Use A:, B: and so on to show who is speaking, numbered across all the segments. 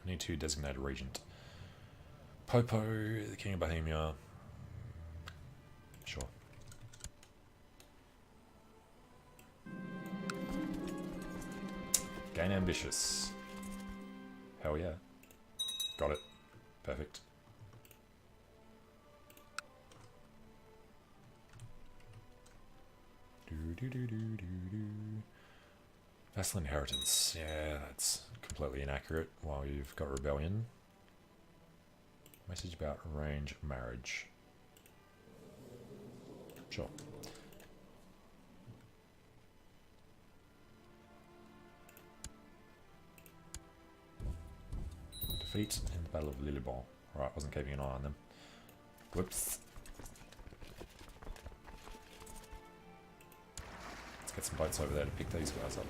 A: Need to designate a regent. Popo, the King of Bohemia. Sure. Gain ambitious. Hell yeah. Got it. Perfect. Vassal inheritance. Yeah, that's completely inaccurate while you've got rebellion. Message about arrange marriage. Sure. Defeat in the Battle of Lillibon. Alright, wasn't keeping an eye on them. Whoops. Let's get some boats over there to pick these guys up.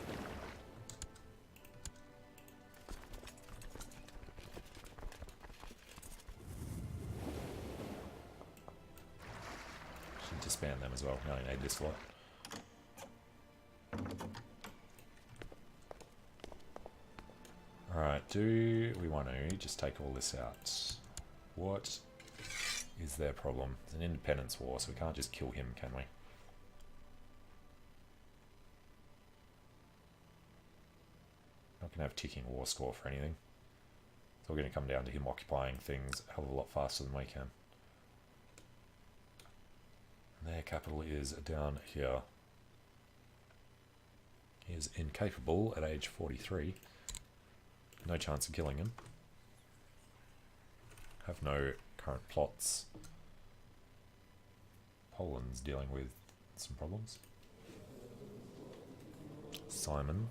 A: Should disband them as well. We only need this lot. Alright, do we want to just take all this out? What is their problem? It's an independence war, so we can't just kill him, can we? Not going to have ticking war score for anything. It's all going to come down to him occupying things a hell of a lot faster than we can. And their capital is down here. He is incapable at age 43. No chance of killing him. Have no current plots. Poland's dealing with some problems. Simon.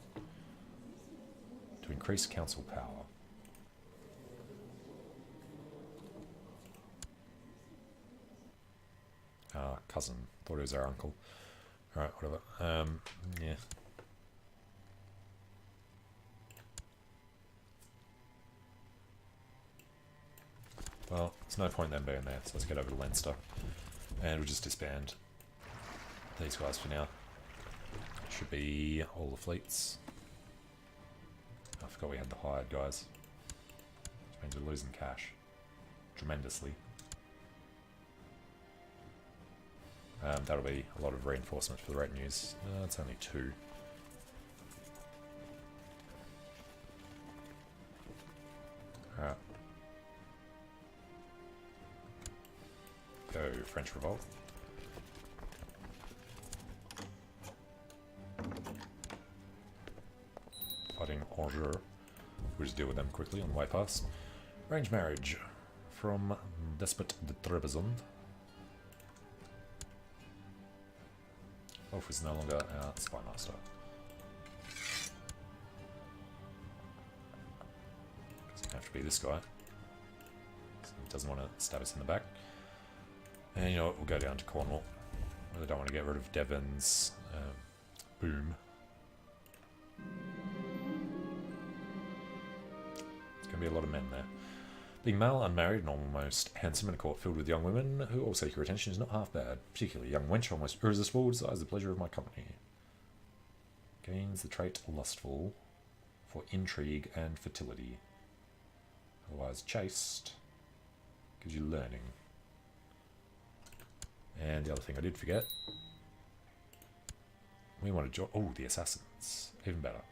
A: To increase council power. Cousin. Thought it was our uncle. Alright, whatever. Yeah. Well, there's no point in them being there, so let's get over to Leinster. And we'll just disband these guys for now. Should be all the fleets. I forgot we had the hired guys. Which means we're losing cash. Tremendously. That'll be a lot of reinforcement for the retinues. It's only 2. Alright. Go French Revolt. Fighting Angers. We'll just deal with them quickly on the way past. Range marriage from Despot de Trebizond. Wolf is no longer our spy master. Doesn't have to be this guy. So he doesn't want to stab us in the back. And you know what, we'll go down to Cornwall. Really don't want to get rid of Devon's boom. There's going to be a lot of men there. Being male, unmarried, and almost handsome in a court filled with young women who all seek your attention is not half bad. Particularly young wench, almost irresistible, desires the pleasure of my company. Gains the trait lustful for intrigue and fertility. Otherwise chaste. Gives you learning. And the other thing I did forget. We want to join... Oh, the Assassins. Even better.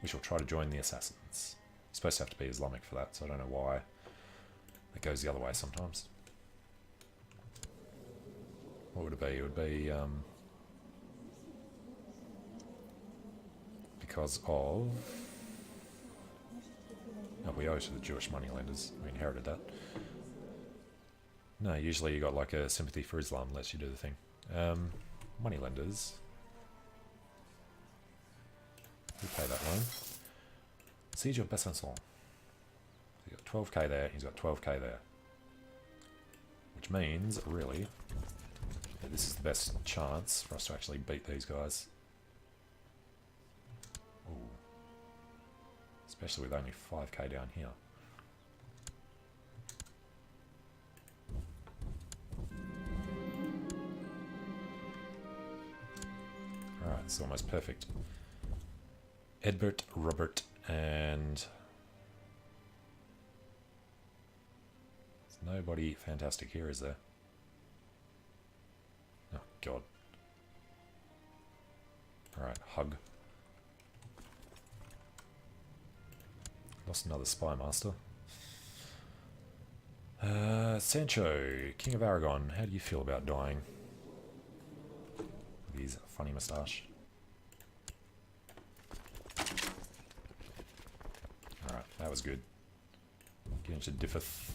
A: We shall try to join the Assassins. You're supposed to have to be Islamic for that, so I don't know why. It goes the other way sometimes. What would it be? It would be... because of... Oh, we owe to the Jewish moneylenders. We inherited that. No, usually you got like a sympathy for Islam lets you do the thing. Moneylenders. We pay that loan. Siege of Besançon. He's got 12k there, he's got 12k there. Which means, really, that this is the best chance for us to actually beat these guys. Ooh. Especially with only 5k down here. Alright, it's almost perfect. Edbert, Robert, and There's nobody fantastic here, is there? Oh, God. Alright, hug. Lost another spy master. Sancho, King of Aragon, how do you feel about dying? With his funny moustache. Alright, that was good. Get into Diffith.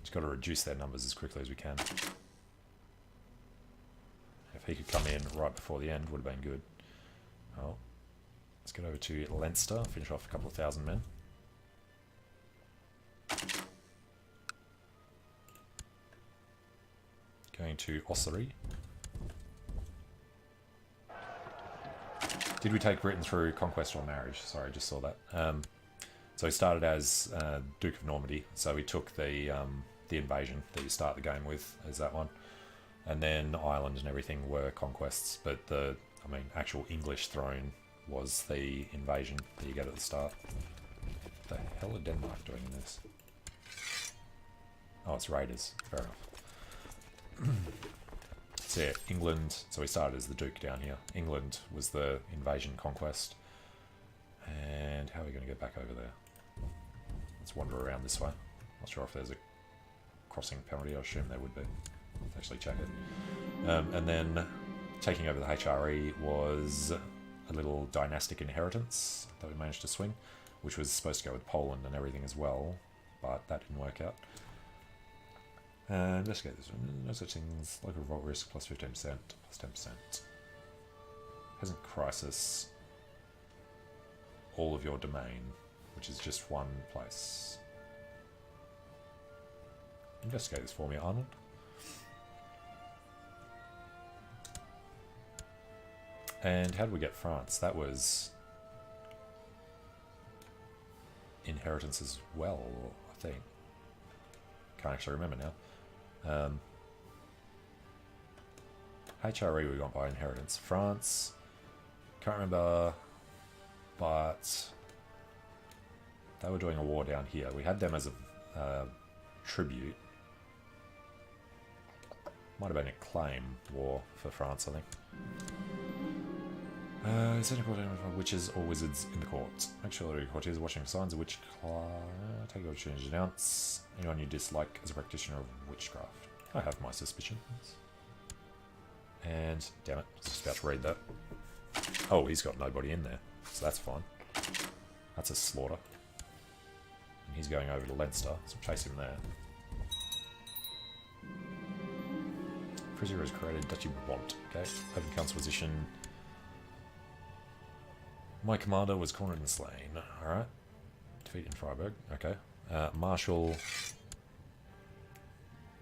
A: Just got to reduce their numbers as quickly as we can. If he could come in right before the end, would have been good. Oh, let's get over to Leinster, finish off a couple of thousand men. Going to Ossory. Did we take Britain through conquest or marriage? Sorry, I just saw that. So he started as Duke of Normandy. So we took the invasion that you start the game with, is that one. And then Ireland and everything were conquests, but the actual English throne was the invasion that you get at the start. What the hell are Denmark doing in this? Oh, it's raiders. Fair enough. So yeah, England, so we started as the Duke down here. England was the invasion conquest. And how are we going to get back over there? Let's wander around this way. Not sure if there's a crossing penalty. I assume there would be. Let's actually check it. And then taking over the HRE was a little dynastic inheritance that we managed to swing, which was supposed to go with Poland and everything as well, but that didn't work out. Investigate this one. No such things. Local revolt risk plus 15%, plus 10%. Peasant crisis. All of your domain, which is just one place. Investigate this for me, Arnold. And how did we get France? That was inheritance as well, I think. Can't actually remember now. HRE we got by inheritance. France, can't remember, but they were doing a war down here. We had them as a tribute. Might have been a claim war for France, I think. Is any court witches or wizards in the court? Make sure the courtiers are watching for signs of witch. Take the opportunity to denounce anyone you dislike as a practitioner of witchcraft. I have my suspicions. And damn it, I was just about to read that. Oh, he's got nobody in there, so that's fine. That's a slaughter. And he's going over to Leinster, so chase him there. Prisoner is created Duchy Brabant. Okay, open council position. My commander was cornered and slain. Alright. Defeat in Freiburg. Okay. Marshal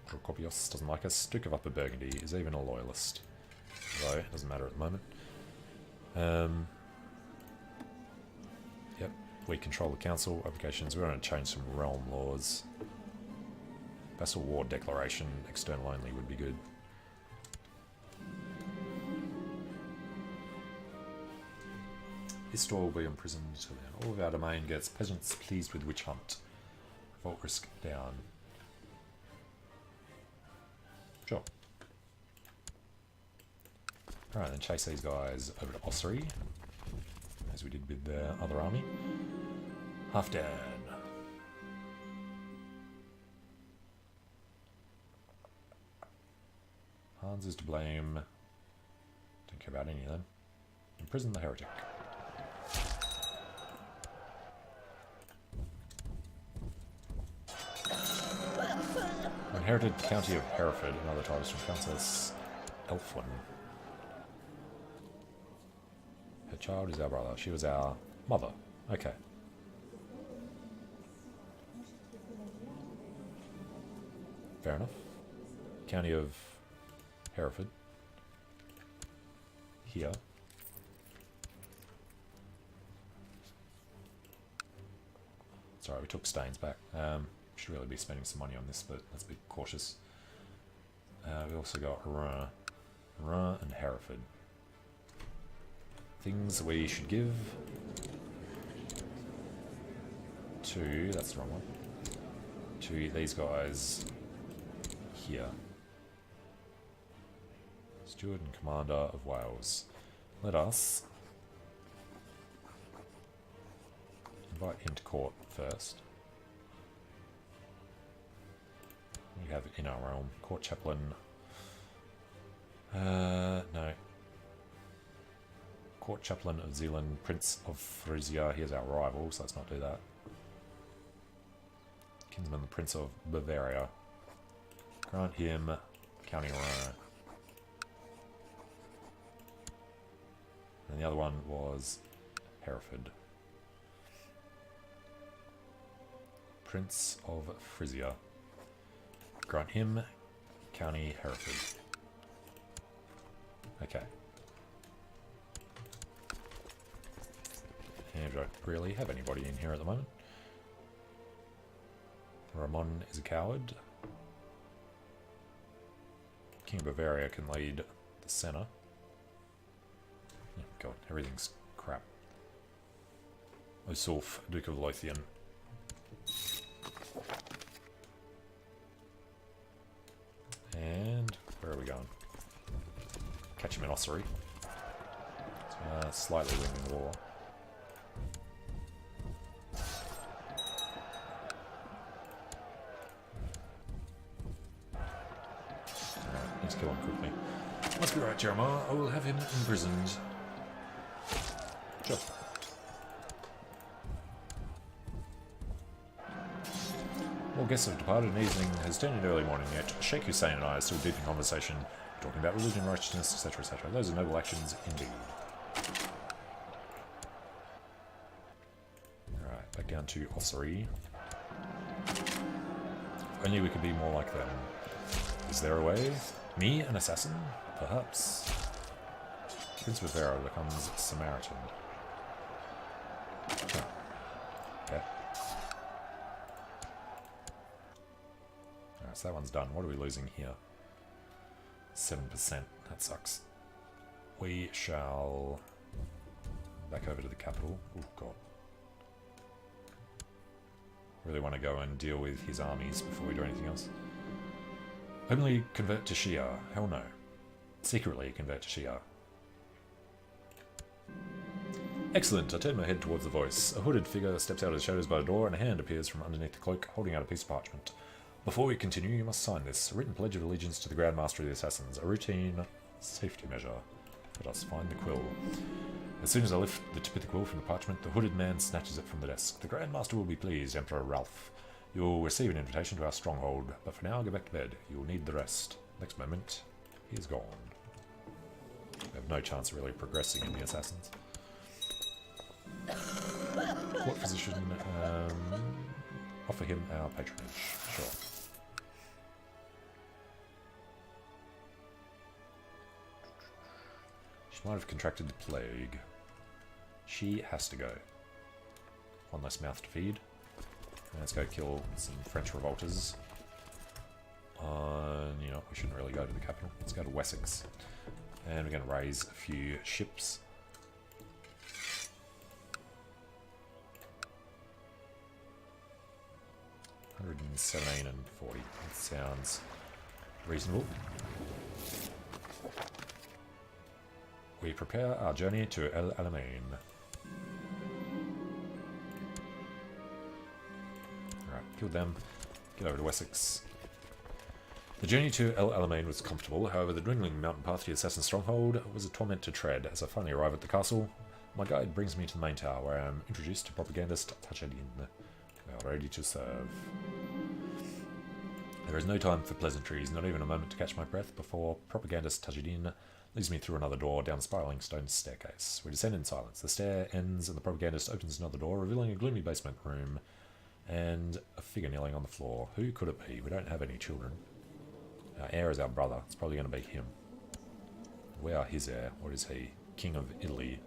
A: Procopius doesn't like us. Duke of Upper Burgundy is even a loyalist. Although, it doesn't matter at the moment. Yep. We control the council applications. We're going to change some realm laws. Vassal War Declaration. External only would be good. This store will be imprisoned until then. All of our domain gets peasants pleased with witch hunt. Revolt risk down. Sure. Alright, then chase these guys over to Ossory, as we did with the other army. Halfdan. Hans is to blame. Don't care about any of them. Imprison the heretic. Inherited the county of Hereford and other titles from Princess Elfwin. Her child is our brother. She was our mother. Okay. Fair enough. County of Hereford. Here. Sorry, we took Staines back. Should really be spending some money on this, but let's be cautious. We also got Rouen and Hereford. Things we should give to, that's the wrong one, to these guys here? Steward and Commander of Wales. Let us invite him to court first. We have in our realm. Court Chaplain. No. Court Chaplain of Zealand, Prince of Frisia. Here's our rival, so let's not do that. Kinsman, the Prince of Bavaria. Grant him County Rhine. And the other one was Hereford. Prince of Frisia. Grant him County Hereford. Okay. And we don't really have anybody in here at the moment. Ramon is a coward. King of Bavaria can lead the centre. Oh god, everything's crap. Osulf, Duke of Lothian. And where are we going? Catch him in Ossory. Slightly winning the war. Alright, let's kill him quickly. Must be right, Jeremiah. I will have him imprisoned. Sure. All guests have departed and evening has turned into early morning, yet Sheikh Hussein and I are still deep in conversation, talking about religion, righteousness, etc., etc. Those are noble actions indeed. Alright, back down to Ossory. If only we could be more like them. Is there a way? Me, an assassin? Perhaps. Prince of Bavaria becomes Samaritan. Huh. Okay. Alright, so that one's done. What are we losing here? 7%. That sucks. We shall back over to the capital. Oh god. Really want to go and deal with his armies before we do anything else. Openly convert to Shia. Hell no. Secretly convert to Shia. Excellent. I turn my head towards the voice. A hooded figure steps out of the shadows by the door, and a hand appears from underneath the cloak, holding out a piece of parchment. Before we continue, you must sign this. A written pledge of allegiance to the Grand Master of the Assassins. A routine safety measure. Let us find the quill. As soon as I lift the tip of the quill from the parchment, the hooded man snatches it from the desk. The Grand Master will be pleased, Emperor Ralph. You will receive an invitation to our stronghold, but for now, go back to bed. You will need the rest. Next moment, he is gone. We have no chance of really progressing in the Assassins. Court physician, offer him our patronage. Sure. She might have contracted the plague. She has to go. One less mouth to feed. Let's go kill some French revolters. You know, we shouldn't really go to the capital. Let's go to Wessex. And we're going to raise a few ships. $117 and 40. That sounds reasonable. We prepare our journey to El Alamein. Alright, killed them. Get over to Wessex. The journey to El Alamein was comfortable, however the dwindling mountain path to the assassin's stronghold was a torment to tread. As I finally arrive at the castle, my guide brings me to the main tower, where I am introduced to propagandist Tajadin. We are ready to serve. There is no time for pleasantries, not even a moment to catch my breath before propagandist Tajadin leads me through another door down a spiraling stone staircase. We descend in silence. The stair ends and the propagandist opens another door, revealing a gloomy basement room and a figure kneeling on the floor. Who could it be? We don't have any children. Our heir is our brother. It's probably going to be him. We are his heir. What is he? King of Italy.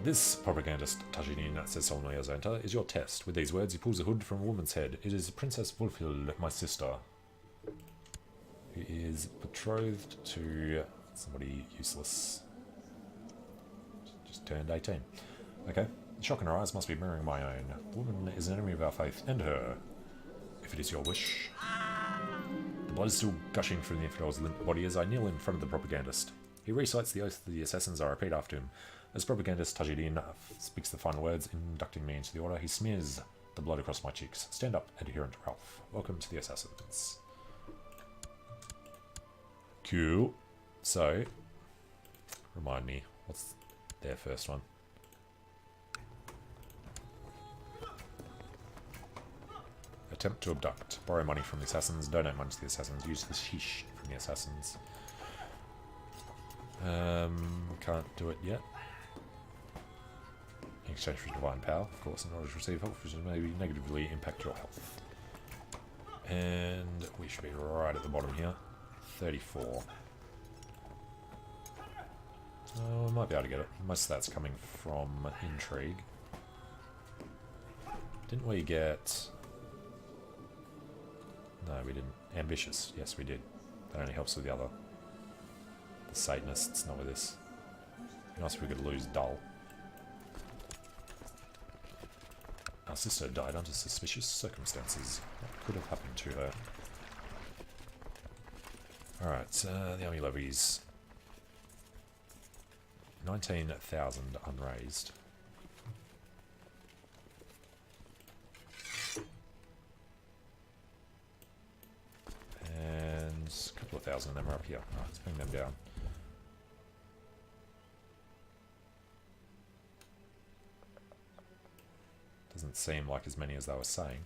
A: This, propagandist Tajinin says solemnly as I enter, is your test. With these words, he pulls a hood from a woman's head. It is Princess Wulfhild, my sister, who is betrothed to somebody useless. Just turned 18. Okay. The shock in her eyes must be mirroring my own. The woman is an enemy of our faith, and her, if it is your wish. The blood is still gushing from the infidel's limp body as I kneel in front of the propagandist. He recites the oath of the assassins. I repeat after him. As the propagandist Tajuddin speaks the final words, inducting me into the order, he smears the blood across my cheeks. Stand up, adherent Ralph. Welcome to the assassins. Cool. So, remind me, what's their first one? Attempt to abduct. Borrow money from the assassins. Donate money to the assassins. Use the sheesh from the assassins. Can't do it yet. In exchange for divine power, of course, in order to receive help, which may negatively impact your health. And we should be right at the bottom here. 34. Oh, we might be able to get it. Most of that's coming from intrigue. Didn't we get... No, we didn't. Ambitious. Yes, we did. That only helps with the other. The Satanists, not with this. It'd be nice if we could lose dull. Our sister died under suspicious circumstances. What could have happened to her? Alright, the army levies. 19,000 unraised. And a couple of thousand of them are up here. Alright, let's bring them down. Doesn't seem like as many as they were saying.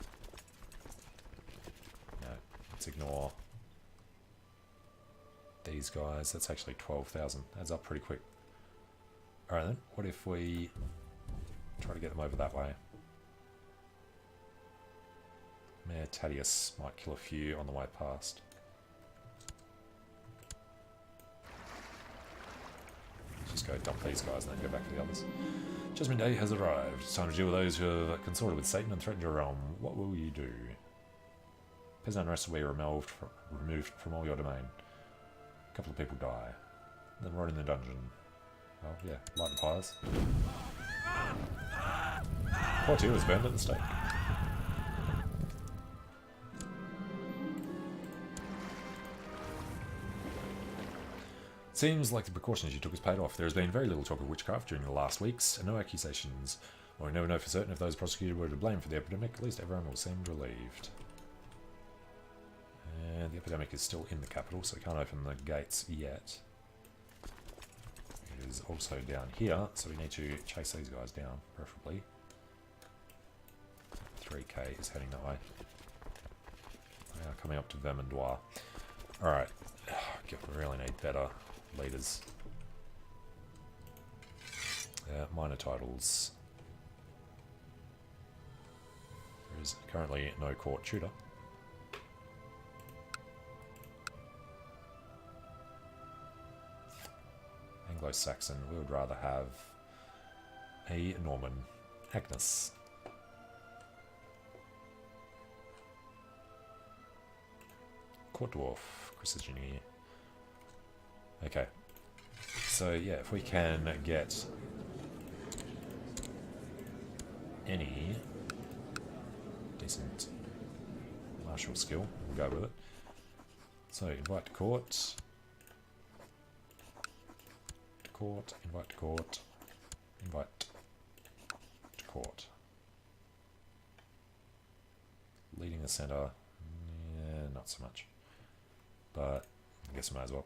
A: No, let's ignore these guys. That's actually 12,000. Adds up pretty quick. Alright then, what if we try to get them over that way? Mayor Thaddeus might kill a few on the way past. Let's just go dump these guys and then go back to the others. Judgment Day has arrived. It's time to deal with those who have consorted with Satan and threatened your realm. What will you do? Peasant unrest will be removed from all your domain. A couple of people die. Then rot in the dungeon. Oh yeah, light the fires. Courtier was burned at the stake. Seems like the precautions you took has paid off. There has been very little talk of witchcraft during the last weeks, and no accusations. While we never know for certain if those prosecuted were to blame for the epidemic, at least everyone will seem relieved. And the epidemic is still in the capital, so we can't open the gates yet. It is also down here, so we need to chase these guys down, preferably. 3k is heading that way. We are coming up to Vermandois. Alright, we really need better leaders. Minor titles. There is currently no court tutor. Anglo-Saxon, we would rather have a Norman. Agnes. Court Dwarf, Chrysogeny. Okay. So yeah, if we can get any decent martial skill, we'll go with it. So invite to court. To court, invite to court. Invite to court. Leading the centre, yeah, not so much. But I guess I might as well.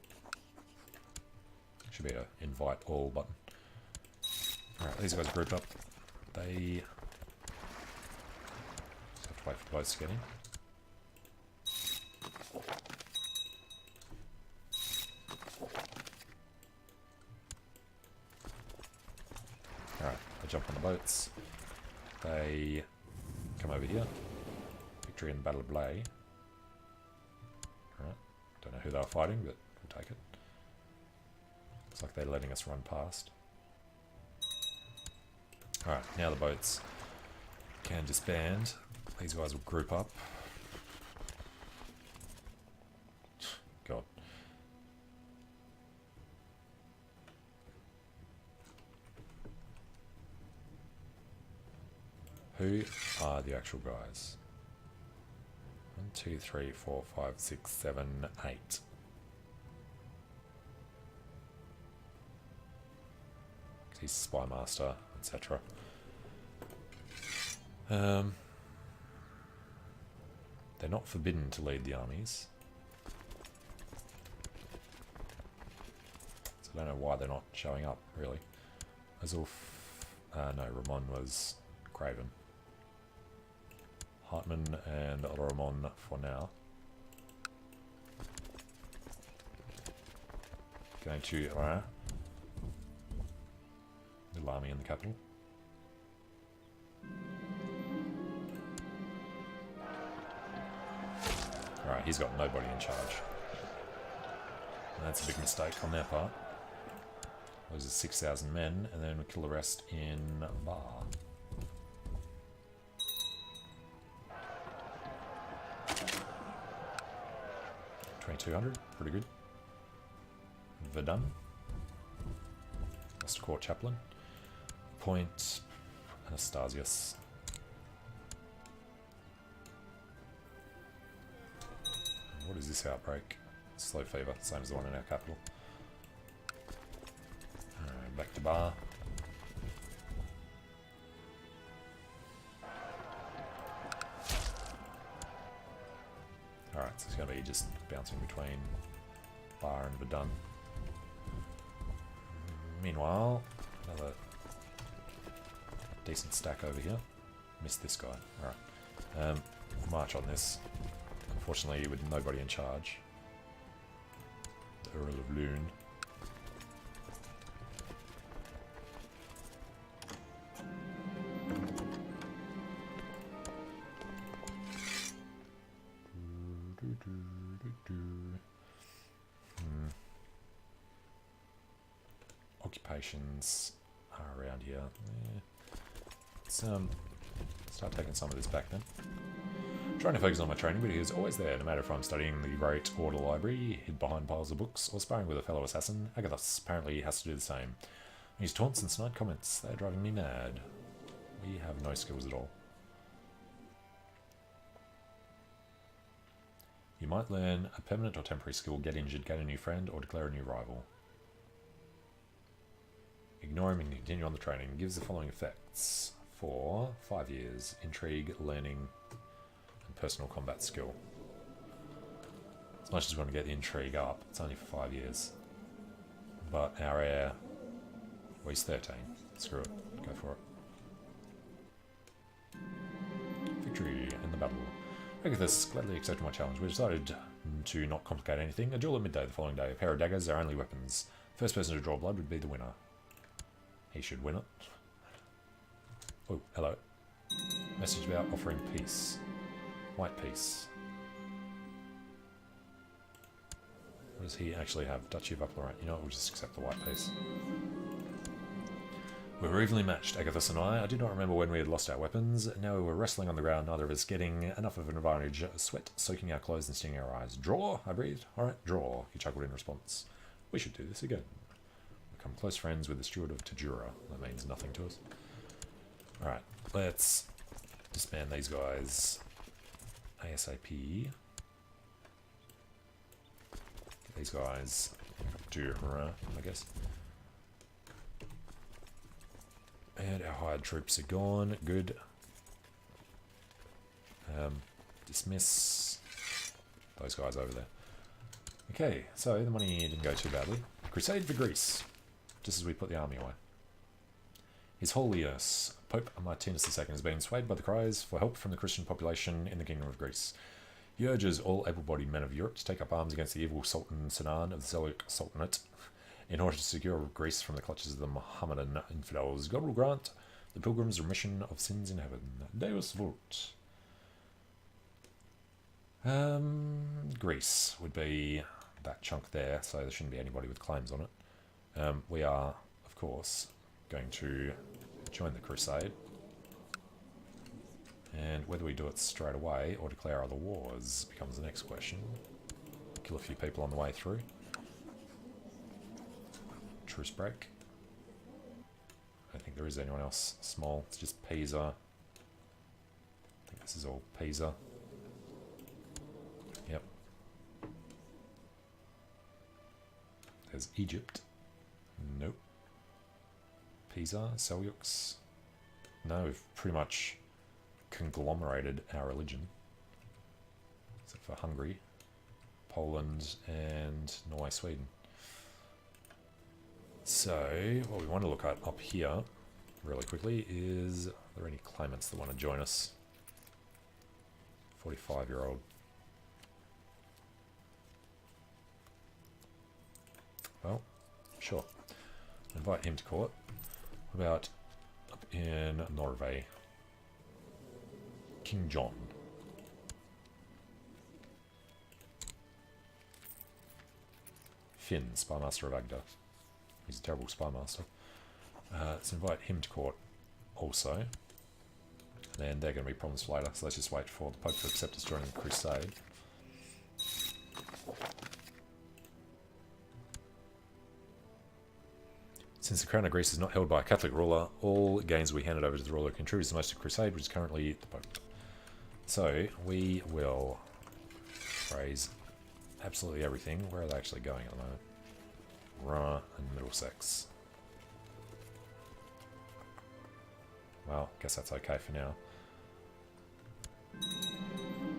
A: Should be a invite all button. Alright, these guys are grouped up. They just have to wait for the boats to get in. Alright, they jump on the boats. They come over here. Victory in the Battle of Blay. Alright, don't know who they were fighting, but we'll take it. Looks like they're letting us run past. Alright, now the boats can disband. These guys will group up. God. Who are the actual guys? 1, 2, 3, 4, 5, 6, 7, 8. He's Spy Master, etc. They're not forbidden to lead the armies. So I don't know why they're not showing up, really. Azulf... no, Ramon was Craven. Hartman and Ramon for now. Going to little army in the capital. Alright, he's got nobody in charge. And that's a big mistake on their part. Loses 6,000 men, and then we kill the rest in Bar. 2,200, pretty good. Verdun. Lost Court Chaplain. Point Anastasius. What is this outbreak? Slow fever, same as the one in our capital. Alright, back to Bar. Alright, so it's going to be just bouncing between Bar and Verdun. Meanwhile, another decent stack over here. Missed this guy. Alright. March on this. Unfortunately, with nobody in charge. The Earl of Lune. Occupations are around here. Let's start taking some of this back then. Trying to focus on my training, but he is always there, no matter if I'm studying the Great Order Library, hid behind piles of books, or sparring with a fellow assassin. Agathos apparently has to do the same. His taunts and snide comments, they're driving me mad. We have no skills at all. You might learn a permanent or temporary skill, get injured, gain a new friend, or declare a new rival. Ignore him and continue on the training. Gives the following effects for 5 years. Intrigue, learning, and personal combat skill. As much as we want to get the intrigue up, it's only for 5 years. But our heir, well, he's 13. Screw it. Go for it. Victory in the battle. Agathos gladly accepted my challenge. We decided to not complicate anything. A duel at midday the following day. A pair of daggers are only weapons. First person to draw blood would be the winner. He should win it. Oh, hello. Message about offering peace. White peace. What does he actually have? Duchy of Upland. You know what, we'll just accept the white peace. We were evenly matched, Agathos and I. I did not remember when we had lost our weapons. Now we were wrestling on the ground, neither of us getting enough of an advantage. Sweat soaking our clothes and stinging our eyes. Draw, I breathed. Alright, draw, he chuckled in response. We should do this again. Become close friends with the steward of Tajura. That means nothing to us. Alright, let's disband these guys ASAP. Get these guys to I guess. And our hired troops are gone. Good. Dismiss those guys over there. Okay, so the money didn't go too badly. Crusade for Greece. Just as we put the army away. His Holiness, Pope Martinus II, has been swayed by the cries for help from the Christian population in the Kingdom of Greece. He urges all able-bodied men of Europe to take up arms against the evil Sultan Sinan of the Seljuk Sultanate in order to secure Greece from the clutches of the Mohammedan infidels. God will grant the pilgrims remission of sins in heaven. Deus vult. Greece would be that chunk there, so there shouldn't be anybody with claims on it. We are, of course, going to join the crusade. And whether we do it straight away or declare other wars becomes the next question. Kill a few people on the way through. Truce break. I don't think there is anyone else small. It's just Pisa This is all Pisa. Yep. There's Egypt. Nope. Pisa, Seljuks. No, we've pretty much conglomerated our religion. Except for Hungary, Poland, and Norway, Sweden. So, what we want to look at up here, really quickly, is are there any claimants that want to join us? 45-year-old. Well, sure. Invite him to court. What about up in Norway? King John. Finn, Spymaster of Agda. He's a terrible Spymaster. Let's invite him to court also. And they're going to be problems for later, so let's just wait for the Pope to accept us joining the Crusade. Since the crown of Greece is not held by a Catholic ruler, all gains will be handed over to the ruler who contributes the most to the Crusade, which is currently the Pope. So, we will raise absolutely everything. Where are they actually going at the moment? Rana and Middlesex. Well, guess that's okay for now.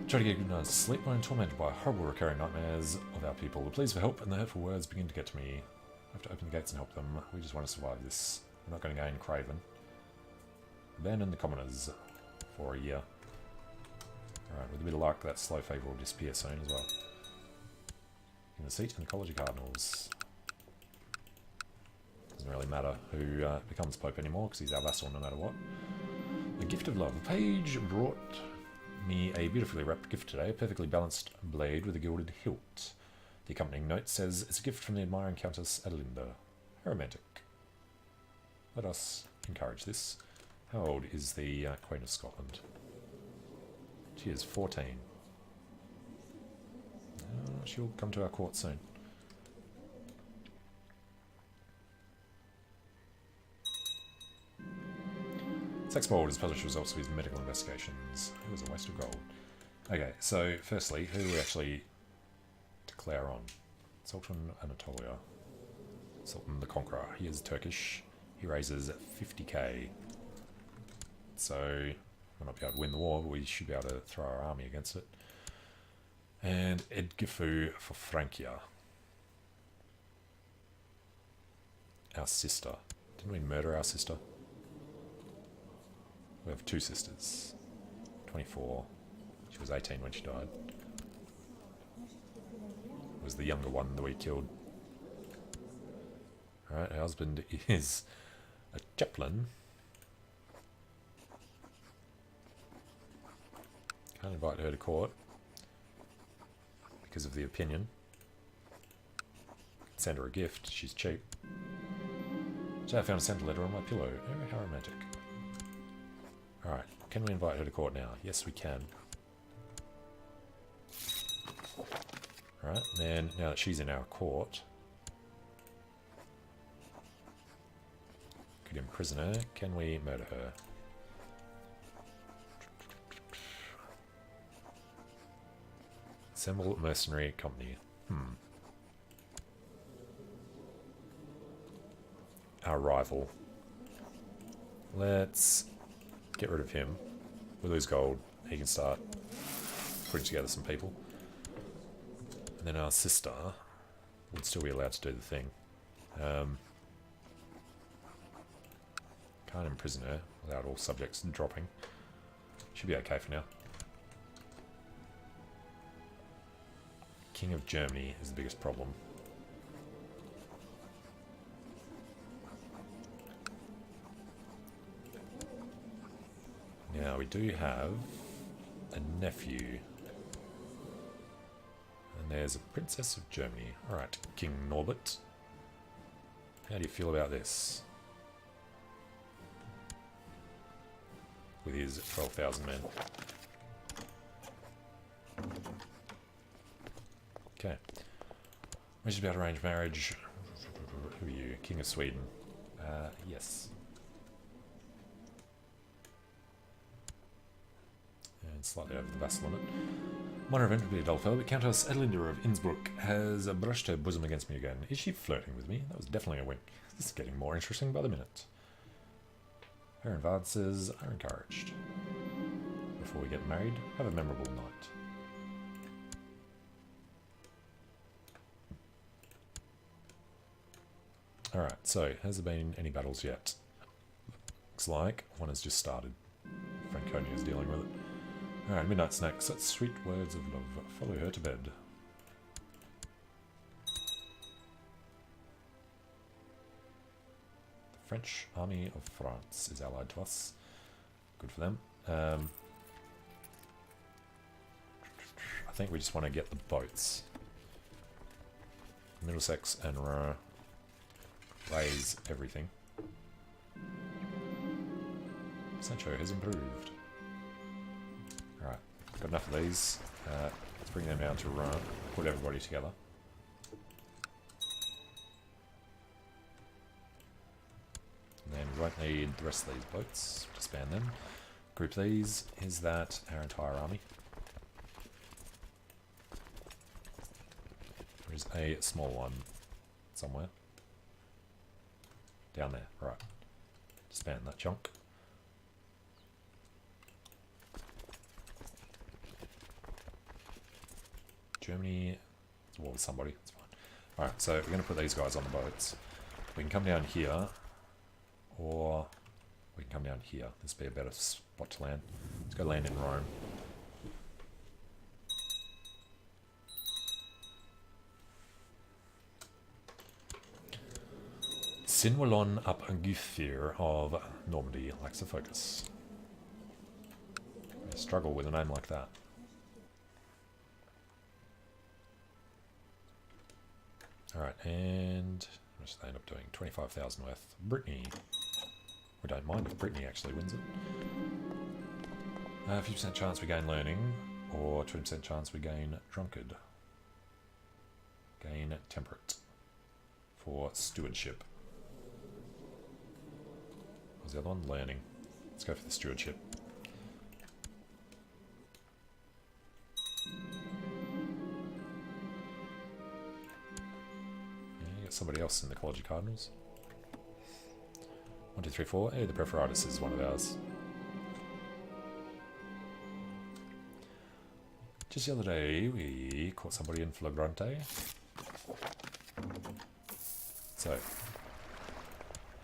A: Try to get a good night's sleep when tormented by horrible recurring nightmares of our people. The pleas for help and the hurtful words begin to get to me. I have to open the gates and help them. We just want to survive this. We're not going to gain Craven. Abandon the commoners for a year. Alright, with a bit of luck, that slow favour will disappear soon as well. In the seat in the College of Cardinals. Doesn't really matter who becomes Pope anymore, because he's our vassal no matter what. The Gift of Love. A page brought me a beautifully wrapped gift today, a perfectly balanced blade with a gilded hilt. The accompanying note says, it's a gift from the admiring Countess Adelinda. How romantic. Let us encourage this. How old is the Queen of Scotland? She is 14. She'll come to our court soon. Sexbold has published results of his medical investigations. It was a waste of gold. Okay, so firstly, who do we actually declare on? Sultan Anatolia. Sultan the Conqueror. He is Turkish. He raises 50k. So, we'll not be able to win the war, but we should be able to throw our army against it. And Edgifu for Francia. Our sister. Didn't we murder our sister? We have two sisters. 24. She was 18 when she died. It was the younger one that we killed. Alright, her husband is a chaplain. Can't invite her to court because of the opinion. Send her a gift, she's cheap. So I found a sent letter on my pillow. Oh, how romantic. Alright, can we invite her to court now? Yes, we can. Alright, then now that she's in our court, could imprison her. Can we murder her? Assemble mercenary company. Our rival. Let's get rid of him. With his gold, he can start putting together some people. And then our sister would still be allowed to do the thing. Can't imprison her without all subjects dropping. Should be okay for now. King of Germany is the biggest problem. Now we do have a nephew. And there's a Princess of Germany. Alright, King Norbert. How do you feel about this? With his 12,000 men. Okay. Wishes about arranged marriage. Who are you? King of Sweden. Yes. And slightly over the vassal limit. Minor event would be Adolfo, but Countess Adelinda of Innsbruck has brushed her bosom against me again. Is she flirting with me? That was definitely a wink. This is getting more interesting by the minute. Her advances are encouraged. Before we get married, have a memorable night. Alright, so has there been any battles yet? Looks like one has just started. Franconia is dealing with it. Alright, midnight snacks. That's sweet words of love. Follow her to bed. The French army of France is allied to us. Good for them. I think we just want to get the boats. Middlesex and raise everything. Sancho has improved. Alright, got enough of these. Let's bring them down to put everybody together. And then we won't need the rest of these boats. Disband them. Group these. Is that our entire army? There is a small one somewhere. Down there, right. Disband that chunk. Germany, it's war with somebody, it's fine. Alright, so we're going to put these guys on the boats. We can come down here, or we can come down here. This would be a better spot to land. Let's go land in Rome. Sinwallon up Angufir of Normandy likes to focus. I struggle with a name like that. Alright, and how much do they end up doing? 25,000 worth. Brittany. We don't mind if Brittany actually wins it. 50% chance we gain learning, or 20% chance we gain drunkard. Gain temperate. For stewardship. What was the other one? Learning. Let's go for the stewardship. Somebody else in the College of Cardinals. 1, 2, 3, 4. Hey, the Preferitis is one of ours. Just the other day, we caught somebody in flagrante. So,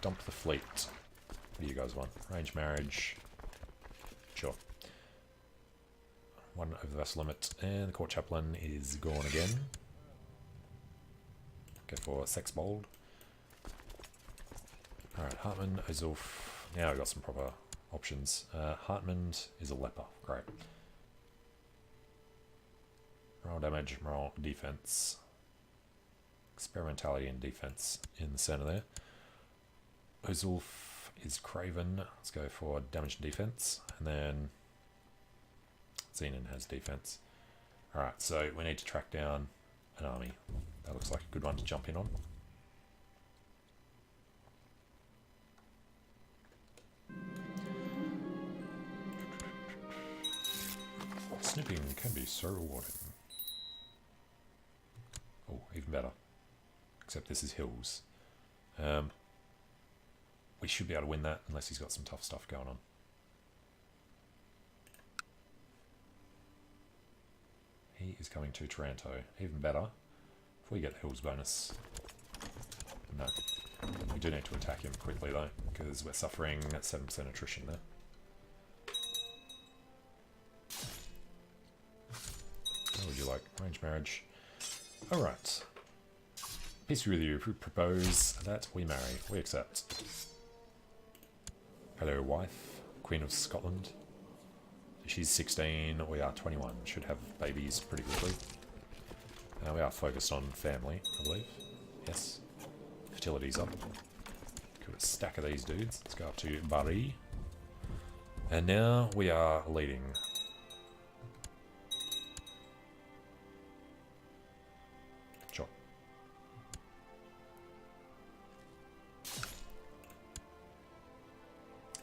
A: dump the fleet. What do you guys want? Range marriage. Sure. One over the vessel limit, and the court chaplain is gone again. Go for Sex Bold. Alright, Hartmann, Ozulf. Now we've got some proper options. Hartmann is a leper. Great. Moral damage, moral defense. Experimentality and defense in the center there. Ozulf is Craven. Let's go for damage and defense. And then Zenon has defense. Alright, so we need to track down an army. That looks like a good one to jump in on. Snipping can be so rewarding. Oh, even better. Except this is hills. We should be able to win that unless he's got some tough stuff going on. He is coming to Taranto. Even better. If we get the hills bonus. No. We do need to attack him quickly though, because we're suffering 7% attrition there. What would you like? Range marriage. Alright. Peace with you. Propose that we marry. We accept. Hello, wife. Queen of Scotland. She's 16, we are 21. Should have babies pretty quickly. We are focused on family, I believe. Yes. Fertility's up. Got a stack of these dudes. Let's go up to Bari. And now we are leading. Sure.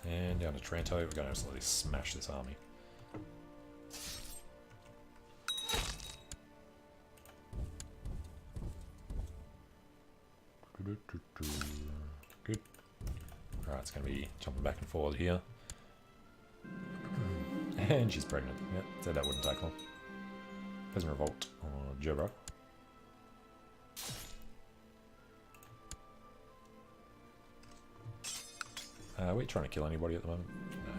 A: And down to Taranto, we're going to absolutely smash this army. be jumping back and forward here. And she's pregnant. Yep, said that wouldn't take long. Peasant Revolt or Jobra. Are we trying to kill anybody at the moment? No.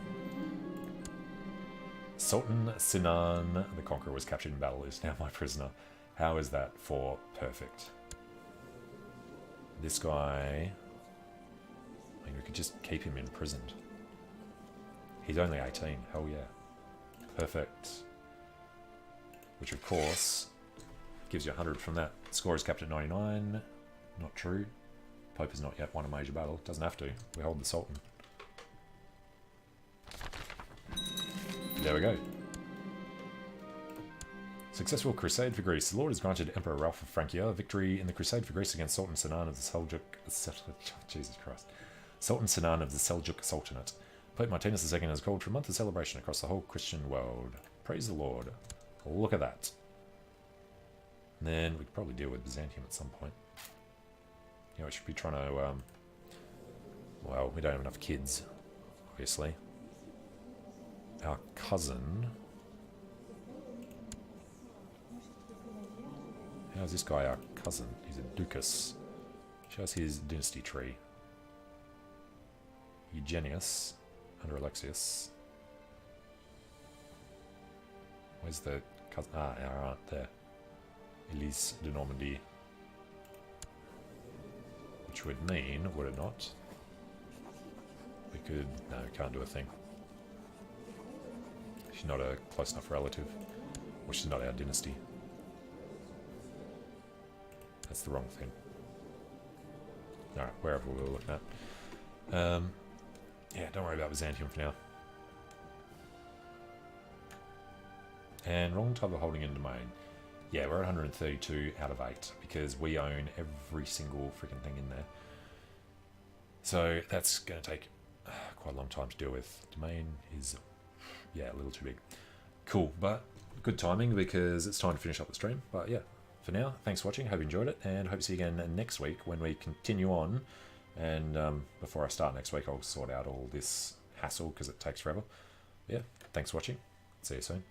A: Sultan Sinan the Conqueror was captured in battle, is now my prisoner. How is that for perfect? This guy... I mean, we could just keep him imprisoned. He's only 18. Hell yeah. Perfect. Which, of course, gives you 100 from that. Score is capped at 99. Not true. Pope has not yet won a major battle. Doesn't have to. We hold the Sultan. There we go. Successful crusade for Greece. The Lord has granted Emperor Ralph of Francia victory in the crusade for Greece against Sultan Sinan of the Seljuk... Jesus Christ. Sultan Sinan of the Seljuk Sultanate. Pope Martinus II has called for a month of celebration across the whole Christian world. Praise the Lord. Look at that. And then we could probably deal with Byzantium at some point. You know, we should be trying to... well, we don't have enough kids, obviously. Our cousin... How's this guy our cousin? He's a ducus. Show us his dynasty tree. Eugenius, under Alexius. Where's the cousin? Ah, our aunt there. Elise de Normandy. Which would mean, would it not? We could... No, we can't do a thing. She's not a close enough relative. Or she's not our dynasty. That's the wrong thing. Alright, wherever we were looking at. Yeah, don't worry about Byzantium for now. And wrong type of holding in domain. Yeah, we're at 132 out of 8 because we own every single freaking thing in there. So that's going to take quite a long time to deal with. Domain is, yeah, a little too big. Cool, but good timing because it's time to finish up the stream. But yeah, for now, thanks for watching. Hope you enjoyed it, and hope to see you again next week when we continue on. And before I start next week, I'll sort out all this hassle because it takes forever. Yeah, thanks for watching. See you soon.